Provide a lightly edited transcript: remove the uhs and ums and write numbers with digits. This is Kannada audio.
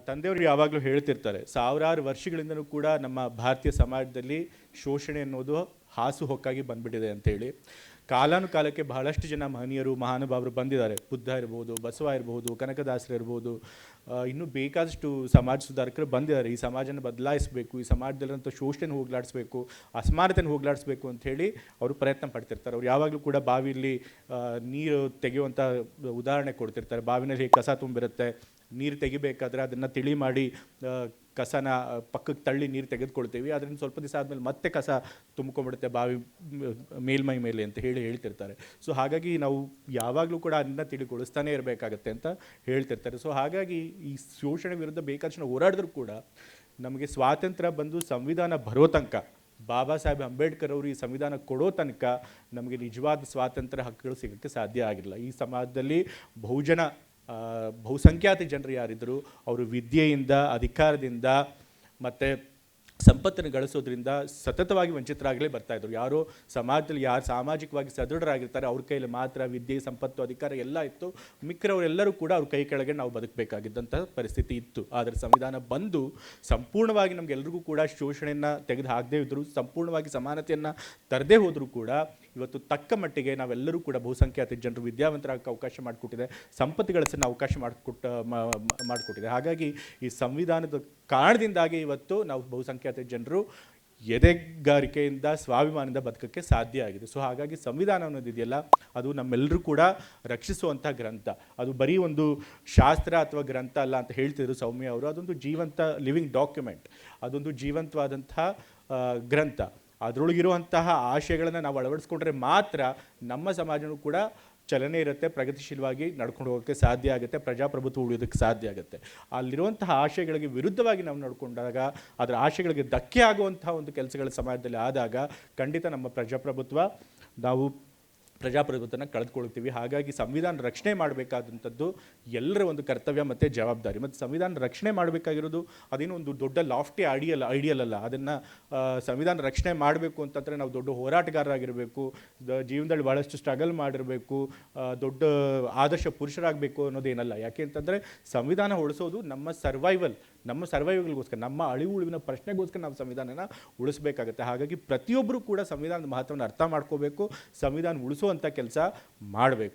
ತಂದೆಯವರು ಯಾವಾಗಲೂ ಹೇಳ್ತಿರ್ತಾರೆ, ಸಾವಿರಾರು ವರ್ಷಗಳಿಂದನೂ ಕೂಡ ನಮ್ಮ ಭಾರತೀಯ ಸಮಾಜದಲ್ಲಿ ಶೋಷಣೆ ಅನ್ನೋದು ಹಾಸುಹೊಕ್ಕಾಗಿ ಬಂದ್ಬಿಟ್ಟಿದೆ ಅಂತೇಳಿ. ಕಾಲಾನುಕಾಲಕ್ಕೆ ಬಹಳಷ್ಟು ಜನ ಮಹನೀಯರು ಮಹಾನುಭಾವರು ಬಂದಿದ್ದಾರೆ. ಬುದ್ಧ ಇರ್ಬೋದು, ಬಸವ ಇರ್ಬೋದು, ಕನಕದಾಸರು ಇರ್ಬೋದು, ಇನ್ನೂ ಬೇಕಾದಷ್ಟು ಸಮಾಜ ಸುಧಾರಕರು ಬಂದಿದ್ದಾರೆ. ಈ ಸಮಾಜನ ಬದಲಾಯಿಸಬೇಕು, ಈ ಸಮಾಜದಲ್ಲಿರುವಂಥ ಶೋಷಣೆ ಹೋಗಲಾಡಿಸ್ಬೇಕು, ಅಸಮಾನತೆಯನ್ನು ಹೋಗಲಾಡಿಸ್ಬೇಕು ಅಂಥೇಳಿ ಅವರು ಪ್ರಯತ್ನ ಪಡ್ತಿರ್ತಾರೆ. ಅವ್ರು ಯಾವಾಗಲೂ ಕೂಡ ಬಾವಿಯಲ್ಲಿ ನೀರು ತೆಗೆಯುವಂಥ ಉದಾಹರಣೆ ಕೊಡ್ತಿರ್ತಾರೆ. ಬಾವಿನಲ್ಲಿ ಹೇಗೆ ಕಸ ತುಂಬಿರುತ್ತೆ, ನೀರು ತೆಗಿಬೇಕಾದ್ರೆ ಅದನ್ನು ತಿಳಿ ಮಾಡಿ ಕಸನ ಪಕ್ಕಕ್ಕೆ ತಳ್ಳಿ ನೀರು ತೆಗೆದುಕೊಳ್ತೀವಿ, ಅದರಿಂದ ಸ್ವಲ್ಪ ದಿವಸ ಆದಮೇಲೆ ಮತ್ತೆ ಕಸ ತುಂಬ್ಕೊಂಡ್ಬಿಡುತ್ತೆ ಬಾವಿ ಮೇಲ್ಮೈ ಮೇಲೆ ಅಂತ ಹೇಳ್ತಿರ್ತಾರೆ. ಸೊ ಹಾಗಾಗಿ ನಾವು ಯಾವಾಗಲೂ ಕೂಡ ಅದನ್ನ ತಿಳಿಗೊಳಿಸ್ತಾನೆ ಇರಬೇಕಾಗತ್ತೆ ಅಂತ ಹೇಳ್ತಿರ್ತಾರೆ. ಸೊ ಹಾಗಾಗಿ ಈ ಶೋಷಣೆ ವಿರುದ್ಧ ಬೇಕಾದಷ್ಟು ಹೋರಾಡಿದ್ರು ಕೂಡ ನಮಗೆ ಸ್ವಾತಂತ್ರ್ಯ ಬಂದು ಸಂವಿಧಾನ ಬರೋ ತನಕ, ಬಾಬಾ ಸಾಹೇಬ್ ಅಂಬೇಡ್ಕರ್ ಅವರು ಈ ಸಂವಿಧಾನ ಕೊಡೋ ತನಕ ನಮಗೆ ನಿಜವಾದ ಸ್ವಾತಂತ್ರ್ಯ ಹಕ್ಕುಗಳು ಸಿಗೋಕ್ಕೆ ಸಾಧ್ಯ ಆಗಿಲ್ಲ. ಈ ಸಮಾಜದಲ್ಲಿ ಬಹುಸಂಖ್ಯಾತ ಜನರು ಯಾರಿದ್ದರು, ಅವರು ವಿದ್ಯೆಯಿಂದ, ಅಧಿಕಾರದಿಂದ ಮತ್ತು ಸಂಪತ್ತನ್ನು ಗಳಿಸೋದ್ರಿಂದ ಸತತವಾಗಿ ವಂಚಿತರಾಗಲೇ ಬರ್ತಾಯಿದ್ರು. ಯಾರೋ ಸಮಾಜದಲ್ಲಿ ಯಾರು ಸಾಮಾಜಿಕವಾಗಿ ಸದೃಢರಾಗಿರ್ತಾರೆ ಅವ್ರ ಕೈಯಲ್ಲಿ ಮಾತ್ರ ವಿದ್ಯೆ, ಸಂಪತ್ತು, ಅಧಿಕಾರ ಎಲ್ಲ ಇತ್ತು. ಮಿಕ್ಕರವರೆಲ್ಲರೂ ಕೂಡ ಅವ್ರ ಕೈ ಕೆಳಗೆ ನಾವು ಬದುಕಬೇಕಾಗಿದ್ದಂಥ ಪರಿಸ್ಥಿತಿ ಇತ್ತು. ಆದರೆ ಸಂವಿಧಾನ ಬಂದು ಸಂಪೂರ್ಣವಾಗಿ ನಮಗೆಲ್ಲರಿಗೂ ಕೂಡ ಶೋಷಣೆಯನ್ನು ತೆಗೆದು ಹಾಕದೇ ಇದ್ದರು, ಸಂಪೂರ್ಣವಾಗಿ ಸಮಾನತೆಯನ್ನು ತರದೇ ಹೋದರೂ ಕೂಡ ಇವತ್ತು ತಕ್ಕ ಮಟ್ಟಿಗೆ ನಾವೆಲ್ಲರೂ ಕೂಡ ಬಹುಸಂಖ್ಯಾತ ಜನರು ವಿದ್ಯಾವಂತರಾಗಕ್ಕೆ ಅವಕಾಶ ಮಾಡಿಕೊಟ್ಟಿದೆ, ಸಂಪತ್ತು ಗಳಿಸೋಣ ಅವಕಾಶ ಮಾಡಿಕೊಟ್ಟಿದೆ. ಹಾಗಾಗಿ ಈ ಸಂವಿಧಾನದ ಕಾರಣದಿಂದಾಗಿ ಇವತ್ತು ನಾವು ಬಹುಸಂಖ್ಯಾತ ಜನರು ಎದೆಗಾರಿಕೆಯಿಂದ, ಸ್ವಾಭಿಮಾನದಿಂದ ಬದುಕಕ್ಕೆ ಸಾಧ್ಯ ಆಗಿದೆ. ಸೊ ಹಾಗಾಗಿ ಸಂವಿಧಾನ ಅನ್ನೋದಿದೆಯಲ್ಲ, ಅದು ನಮ್ಮೆಲ್ಲರೂ ಕೂಡ ರಕ್ಷಿಸುವಂಥ ಗ್ರಂಥ. ಅದು ಬರೀ ಒಂದು ಶಾಸ್ತ್ರ ಅಥವಾ ಗ್ರಂಥ ಅಲ್ಲ ಅಂತ ಹೇಳ್ತಿದ್ರು ಸೌಮ್ಯ ಅವರು. ಅದೊಂದು ಜೀವಂತ ಲಿವಿಂಗ್ ಡಾಕ್ಯುಮೆಂಟ್, ಅದೊಂದು ಜೀವಂತವಾದಂಥ ಗ್ರಂಥ. ಅದರೊಳಗಿರುವಂತಹ ಆಶಯಗಳನ್ನು ನಾವು ಅಳವಡಿಸ್ಕೊಂಡ್ರೆ ಮಾತ್ರ ನಮ್ಮ ಸಮಾಜನೂ ಕೂಡ ಚಲನೆ ಇರುತ್ತೆ, ಪ್ರಗತಿಶೀಲವಾಗಿ ನಡ್ಕೊಂಡು ಹೋಗೋಕ್ಕೆ ಸಾಧ್ಯ ಆಗುತ್ತೆ, ಪ್ರಜಾಪ್ರಭುತ್ವ ಉಳಿಯೋದಕ್ಕೆ ಸಾಧ್ಯ ಆಗುತ್ತೆ. ಅಲ್ಲಿರುವಂತಹ ಆಶಯಗಳಿಗೆ ವಿರುದ್ಧವಾಗಿ ನಾವು ನಡ್ಕೊಂಡಾಗ, ಅದರ ಆಶಯಗಳಿಗೆ ಧಕ್ಕೆ ಆಗುವಂತಹ ಒಂದು ಕೆಲಸಗಳ ಸಮಾಜದಲ್ಲಿ ಆದಾಗ ಖಂಡಿತ ನಮ್ಮ ಪ್ರಜಾಪ್ರಭುತ್ವನ ಕಳೆದುಕೊಳ್ತೀವಿ. ಹಾಗಾಗಿ ಸಂವಿಧಾನ ರಕ್ಷಣೆ ಮಾಡಬೇಕಾದಂಥದ್ದು ಎಲ್ಲರ ಒಂದು ಕರ್ತವ್ಯ ಮತ್ತು ಜವಾಬ್ದಾರಿ. ಮತ್ತು ಸಂವಿಧಾನ ರಕ್ಷಣೆ ಮಾಡಬೇಕಾಗಿರೋದು ಅದೇನೋ ಒಂದು ದೊಡ್ಡ ಲಾಫ್ಟಿ ಐಡಿಯಲ್ ಅಲ್ಲ. ಅದನ್ನು ಸಂವಿಧಾನ ರಕ್ಷಣೆ ಮಾಡಬೇಕು ಅಂತಂದರೆ ನಾವು ದೊಡ್ಡ ಹೋರಾಟಗಾರರಾಗಿರಬೇಕು, ಜೀವನದಲ್ಲಿ ಭಾಳಷ್ಟು ಸ್ಟ್ರಗಲ್ ಮಾಡಿರಬೇಕು, ದೊಡ್ಡ ಆದರ್ಶ ಪುರುಷರಾಗಬೇಕು ಅನ್ನೋದೇನಲ್ಲ. ಯಾಕೆ ಅಂತಂದರೆ ಸಂವಿಧಾನ ಉಳಿಸೋದು ನಮ್ಮ ಸರ್ವೈವಲ್ಗೋಸ್ಕರ, ನಮ್ಮ ಉಳಿವಿನ ಪ್ರಶ್ನೆಗೋಸ್ಕರ ನಾವು ಸಂವಿಧಾನನ ಉಳಿಸಬೇಕಾಗತ್ತೆ. ಹಾಗಾಗಿ ಪ್ರತಿಯೊಬ್ಬರೂ ಕೂಡ ಸಂವಿಧಾನದ ಮಹತ್ವವನ್ನು ಅರ್ಥ ಮಾಡ್ಕೋಬೇಕು, ಸಂವಿಧಾನ ಉಳಿಸುವಂಥ ಕೆಲಸ ಮಾಡಬೇಕು.